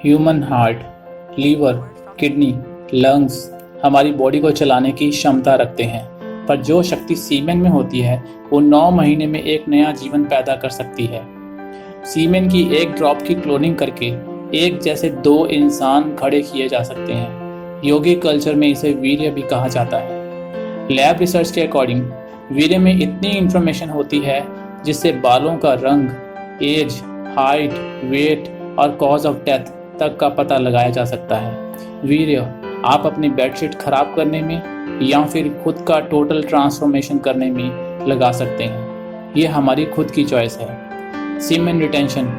Human heart, liver, kidney, lungs हमारी body को चलाने की क्षमता रखते हैं, पर जो शक्ति सीमेन में होती है वो 9 महीने में एक नया जीवन पैदा कर सकती है। सीमेन की एक ड्रॉप की क्लोनिंग करके एक जैसे 2 इंसान खड़े किए जा सकते हैं। योगिक कल्चर में इसे वीर्य भी कहा जाता है। लैब रिसर्च के अकॉर्डिंग वीर्य में इतनी इंफॉर्मेशन होती है जिससे बालों का रंग, एज, हाइट, वेट और कॉज ऑफ डेथ तक का पता लगाया जा सकता है। वीर्य आप अपनी बेडशीट खराब करने में या फिर खुद का टोटल ट्रांसफॉर्मेशन करने में लगा सकते हैं। ये हमारी खुद की चॉइस है। सीमेन रिटेंशन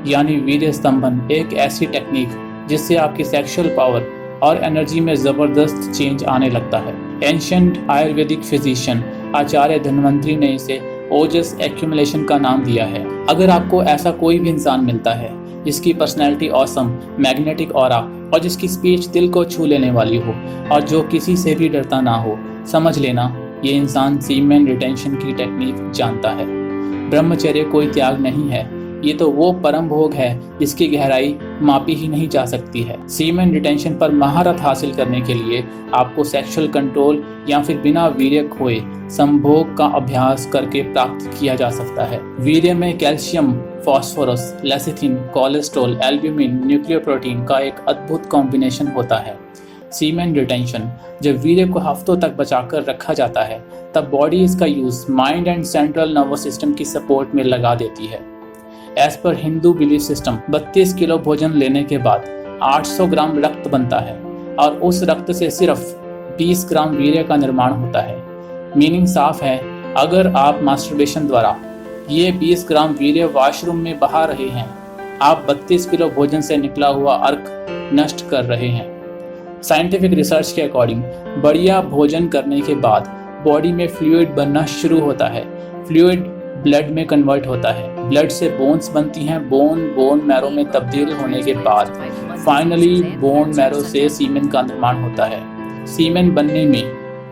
यानी वीर्य स्तंभन एक ऐसी टेक्निक जिससे आपकी सेक्सुअल पावर और एनर्जी में ज़बरदस्त चेंज आने लगता है। एंशिएंट आयुर्वेदिक फिजिशियन आचार्य धन्वंतरी ने इसे ओजस एक्यूमुलेशन का नाम दिया है। अगर आपको ऐसा कोई भी इंसान मिलता है जिसकी पर्सनैलिटी ऑसम, मैग्नेटिक ऑरा और जिसकी स्पीच दिल को छू लेने वाली हो और जो किसी से भी डरता ना हो, समझ लेना ये इंसान सीमेन रिटेंशन की टेक्निक जानता है। ब्रह्मचर्य कोई त्याग नहीं है, ये तो वो परम भोग है जिसकी गहराई मापी ही नहीं जा सकती है। सीमेन रिटेंशन पर महारत हासिल करने के लिए आपको सेक्सुअल कंट्रोल या फिर बिना वीर्य खोए संभोग का अभ्यास करके प्राप्त किया जा सकता है। वीर्य में calcium, phosphorus, lecithin, cholesterol, albumin, nuclear protein का एक अद्भुत कॉम्बिनेशन होता है। सीमेन रिटेंशन जब वीर्य को हफ्तों तक बचाकर रखा जाता है तब बॉडी इसका use mind and central nervous system की सपोर्ट में लगा देती है। As per Hindu belief system 32 kilo भोजन लेने के बाद 800 ग्राम रक्त बनता है और उस रक्त से सिर्फ 20 ग्राम वीर्य का निर्माण होता है। मीनिंग साफ है, अगर आप मास्टरबेशन द्वारा ये 20 ग्राम वीर्य वॉशरूम में बहा रहे हैं, आप 32 किलो भोजन से निकला हुआ अर्क नष्ट कर रहे हैं। साइंटिफिक रिसर्च के अकॉर्डिंग बढ़िया भोजन करने के बाद बॉडी में फ्लूइड बनना शुरू होता है। फ्लूइड ब्लड में कन्वर्ट होता है, ब्लड से बोन्स बनती हैं, बोन मैरो में तब्दील होने के बाद फाइनली बोन मैरो से सीमेन का निर्माण होता है। सीमेन बनने में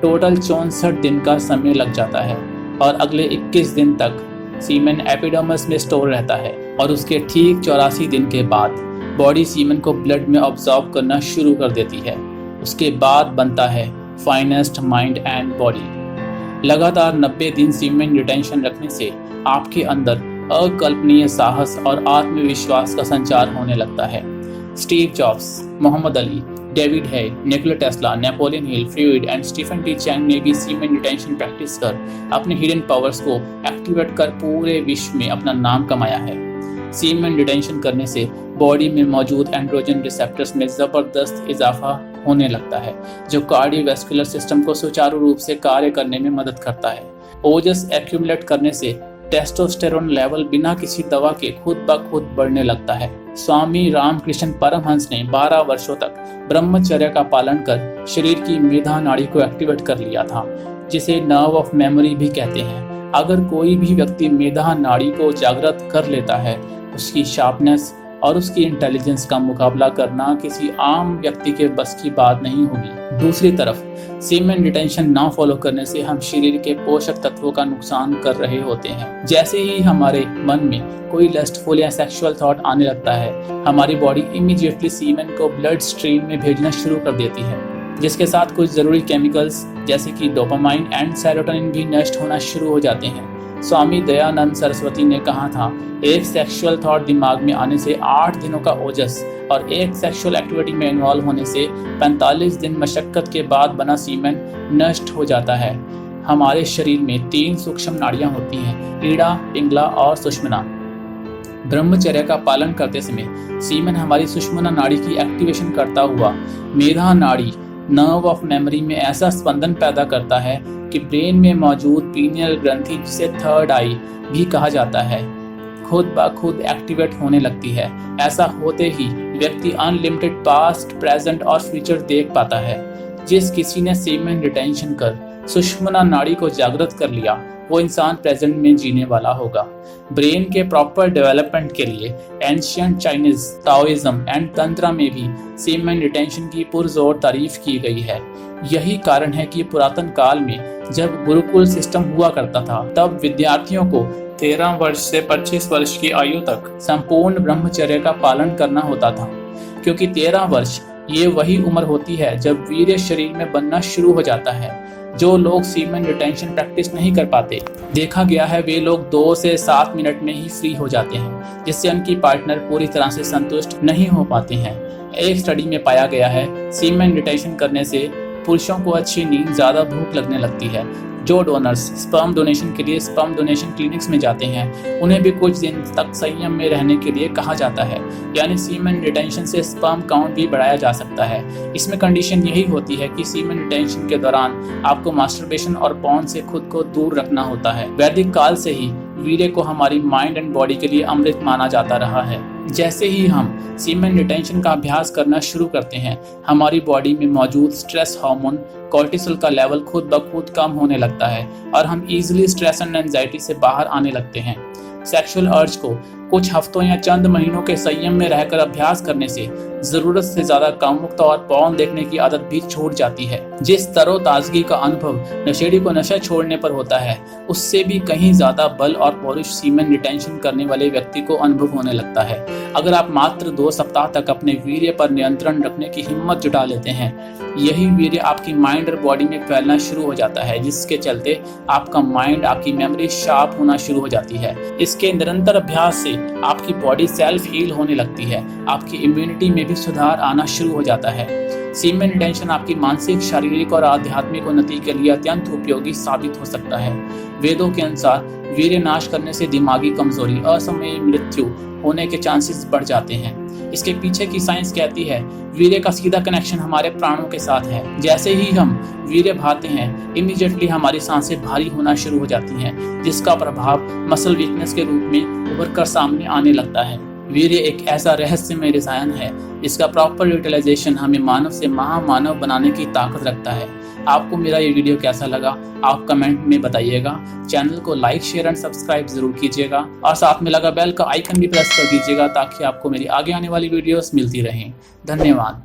टोटल 64 दिन का समय लग जाता है और अगले 21 दिन तक सीमेन एपिडर्मिस में स्टोर रहता है और उसके ठीक 84 दिन के बाद बॉडी सीमेन को ब्लड में ऑब्जॉर्व करना शुरू कर देती है। उसके बाद बनता है फाइनेस्ट माइंड एंड बॉडी। लगातार 90 दिन सीमेन रिटेंशन रखने से आपके अंदर अकल्पनीय साहस और आत्मविश्वास का संचार होने लगता है। Steve Jobs, Muhammad Ali, David है, निकोला टेस्ला, नेपोलियन हिल, फ्लूइड एंड स्टीफन टी चैंग ने भी सीमेन रिटेंशन प्रैक्टिस कर अपने हिडन पावर्स को एक्टिवेट कर पूरे विश्व में अपना नाम कमाया है। सीमेन रिटेंशन करने से बॉडी में मौजूद एंड्रोजन रिसेप्टर्स में ज़बरदस्त इजाफा होने लगता है जो कार्डियोवैस्कुलर सिस्टम को सुचारू रूप से कार्य करने में मदद करता है। ओजस एक्यूमुलेट करने से टेस्टोस्टेरोन लेवल बिना किसी दवा के खुद ब खुद बढ़ने लगता है। स्वामी रामकृष्ण परमहंस ने 12 वर्षों तक ब्रह्मचर्य का पालन कर शरीर की मेधा नाड़ी को एक्टिवेट कर लिया था, जिसे नर्व ऑफ मेमोरी भी कहते हैं। अगर कोई भी व्यक्ति मेधा नाड़ी को जागृत कर लेता है, उसकी शार्पनेस और उसकी इंटेलिजेंस का मुकाबला करना किसी आम व्यक्ति के बस की बात नहीं होगी। दूसरी तरफ सीमेन रिटेंशन ना फॉलो करने से हम शरीर के पोषक तत्वों का नुकसान कर रहे होते हैं। जैसे ही हमारे मन में कोई लस्टफुल या सेक्सुअल थॉट आने लगता है, हमारी बॉडी इमीडिएटली सीमेन को ब्लड स्ट्रीम में भेजना शुरू कर देती है, जिसके साथ कुछ जरूरी केमिकल्स जैसे कि डोपामाइन एंड सेरोटोनिन भी नष्ट होना शुरू हो जाते हैं। स्वामी दयानंद सरस्वती ने कहा था, एक सेक्सुअल थॉट दिमाग में आने से 8 दिनों का ओजस और एक सेक्सुअल एक्टिविटी में इन्वॉल्व होने से 45 दिन मशक्कत के बाद बना सीमेन नष्ट हो जाता है। हमारे शरीर में 3 सूक्ष्म नाड़ियां होती हैं, ईड़ा, पिंगला और सुषुम्ना। ब्रह्मचर्य का पालन करते समय सीमेन हमारी सुषुम्ना नाड़ी की एक्टिवेशन करता हुआ मेधा नाड़ी नर्व ऑफ मेमोरी में ऐसा स्पंदन पैदा करता है कि ब्रेन में मौजूद पीनियल ग्रंथि, जिसे थर्ड आई भी कहा जाता है, खुद ब खुद एक्टिवेट होने लगती है। ऐसा होते ही व्यक्ति अनलिमिटेड पास्ट, प्रेजेंट और फ्यूचर देख पाता है। जिस किसी ने सीमेन रिटेंशन कर सुषुम्ना नाड़ी को जागृत कर लिया, वो इंसान प्रेजेंट में जीने वाला होगा। ब्रेन के प्रॉपर डेवलपमेंट के लिए ancient Chinese, Taoism and tantra में भी सीमेन रिटेंशन की पुरजोर तारीफ की गई है। यही कारण है कि पुरातन काल में जब गुरुकुल सिस्टम हुआ करता था, तब विद्यार्थियों को 13 वर्ष से 25 वर्ष की आयु तक संपूर्ण ब्रह्मचर्य का पालन करना होता था। क्योंकि 13 वर्ष ये वही उम्र होती है जब वीर्य शरीर में बनना शुरू हो जाता है। जो लोग सीमेन रिटेंशन प्रैक्टिस नहीं कर पाते, देखा गया है वे लोग 2 से 7 मिनट में ही फ्री हो जाते हैं, जिससे उनकी पार्टनर पूरी तरह से संतुष्ट नहीं हो पाते हैं। एक स्टडी में पाया गया है सीमेन रिटेंशन करने से पुरुषों को अच्छी नींद, ज़्यादा भूख लगने लगती है। जो डोनर्स स्पर्म डोनेशन के लिए स्पर्म डोनेशन क्लिनिक्स में जाते हैं उन्हें भी कुछ दिन तक संयम में रहने के लिए कहा जाता है, यानी सीमेन रिटेंशन से स्पर्म काउंट भी बढ़ाया जा सकता है। इसमें कंडीशन यही होती है कि सीमेन रिटेंशन के दौरान आपको मास्टरबेशन और पॉर्न से खुद को दूर रखना होता है। वैदिक काल से ही वीर्य को हमारी माइंड एंड बॉडी के लिए अमृत माना जाता रहा है। जैसे ही हम सीमेन रिटेंशन का अभ्यास करना शुरू करते हैं, हमारी बॉडी में मौजूद स्ट्रेस हार्मोन कोर्टिसोल का लेवल खुद ब खुद कम होने लगता है और हम इजीली स्ट्रेस एंड एंजाइटी से बाहर आने लगते हैं। सेक्सुअल अर्ज को कुछ हफ्तों या चंद महीनों के संयम में रहकर अभ्यास करने से जरूरत से ज्यादा कामुकता और पॉर्न देखने की आदत भी छूट जाती है। जिस तरोताजगी का अनुभव नशेड़ी को नशा छोड़ने पर होता है, उससे भी कहीं ज्यादा बल और पौरुष सीमेन रिटेंशन करने वाले व्यक्ति को अनुभव होने लगता है। अगर आप मात्र 2 सप्ताह तक अपने वीर्य पर नियंत्रण रखने की हिम्मत जुटा लेते हैं, यही वीर्य आपकी माइंड और बॉडी में फैलना शुरू हो जाता है, जिसके चलते आपका माइंड, आपकी मेमोरी शार्प होना शुरू हो जाती है। इसके निरंतर अभ्यास से आपकी बॉडी सेल्फ हील होने लगती है, आपकी इम्यूनिटी में भी सुधार आना शुरू हो जाता है। सीमेन रिटेंशन आपकी मानसिक, शारीरिक और आध्यात्मिक उन्नति के लिए अत्यंत उपयोगी साबित हो सकता है। वेदों के अनुसार वीर्य नाश करने से दिमागी कमजोरी, असमयी मृत्यु होने के चांसेस बढ़ जाते हैं। इसके पीछे की साइंस कहती है वीर्य का सीधा कनेक्शन हमारे प्राणों के साथ है। जैसे ही हम वीर्य बहाते हैं, इमीडिएटली हमारी सांसें भारी होना शुरू हो जाती हैं, जिसका प्रभाव मसल वीकनेस के रूप में उभर कर सामने आने लगता है। वीर्य एक ऐसा रहस्यमय रसायन है जिसका प्रॉपर यूटिलाइजेशन हमें मानव से महामानव बनाने की ताकत रखता है। आपको मेरा ये वीडियो कैसा लगा आप कमेंट में बताइएगा। चैनल को लाइक, शेयर एंड सब्सक्राइब जरूर कीजिएगा और साथ में लगा बेल का आइकन भी प्रेस कर दीजिएगा ताकि आपको मेरी आगे आने वाली वीडियोस मिलती रहें। धन्यवाद।